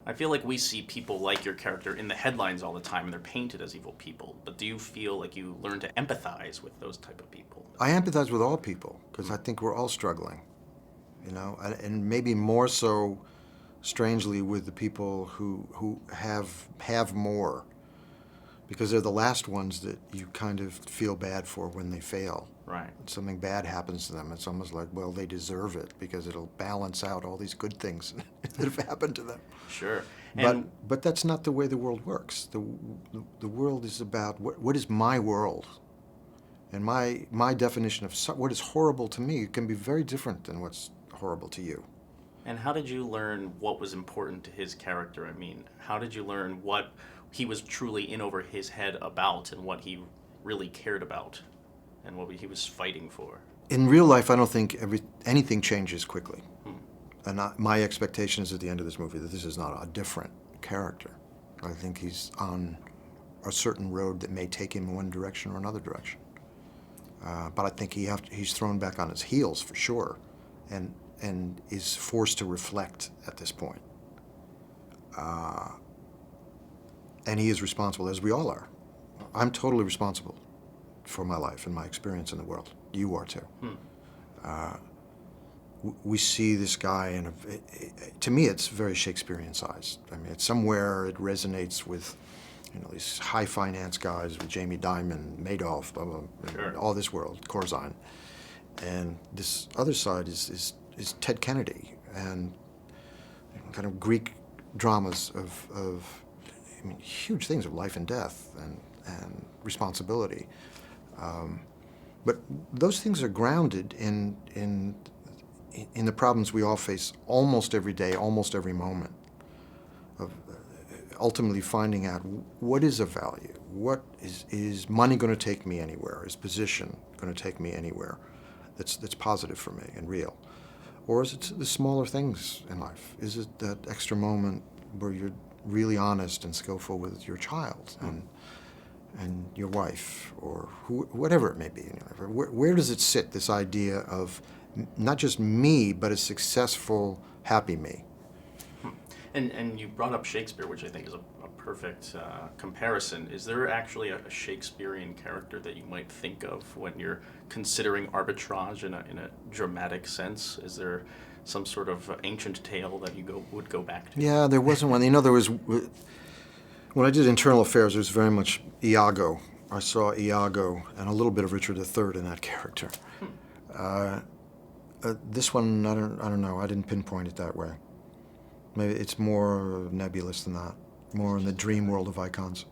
I feel like we see people like your character in the headlines all the time, and they're painted as evil people. But do you feel like you learn to empathize with those type of people? I empathize with all people because I think we're all struggling, you know, and maybe more so, strangely, with the people who have more, because they're the last ones that you kind of feel bad for when they fail. Right. Something bad happens to them. It's almost like, well, they deserve it because it'll balance out all these good things that have happened to them. Sure. But that's not the way the world works. The world is about what is my world, and my definition of what is horrible to me can be very different than what's horrible to you. And how did you learn what was important to his character? I mean, how did you learn what he was truly in over his head about and what he really cared about and what he was fighting for? In real life, I don't think anything changes quickly. And my expectation is at the end of this movie that this is not a different character. I think he's on a certain road that may take him in one direction or another direction. But I think he's thrown back on his heels for sure, and is forced to reflect at this point. And he is responsible, as we all are. I'm totally responsible for my life and my experience in the world. You are too. We see this guy, and to me, it's very Shakespearean-sized. I mean, it's somewhere it resonates with, you know, these high finance guys with Jamie Dimon, Madoff, blah, blah, Sure. all this world, Corzine. And this other side is Ted Kennedy and kind of Greek dramas of I mean, huge things of life and death and responsibility. But those things are grounded in the problems we all face almost every day, almost every moment, of ultimately finding out what is of value. What is money going to take me anywhere? Is position going to take me anywhere that's positive for me and real? Or is it the smaller things in life? Is it that extra moment where you're really honest and skillful with your child and your wife, or whatever it may be? Where does it sit, this idea of not just me, but a successful, happy me? And you brought up Shakespeare, which I think is a perfect comparison. Is there actually a Shakespearean character that you might think of when you're considering arbitrage in a dramatic sense? Is there some sort of ancient tale that you would go back to? Yeah, there wasn't one. You know, there was, when I did Internal Affairs, it was very much Iago. I saw Iago and a little bit of Richard III in that character. This one, I don't know. I didn't pinpoint it that way. Maybe it's more nebulous than that, more in the dream world of icons.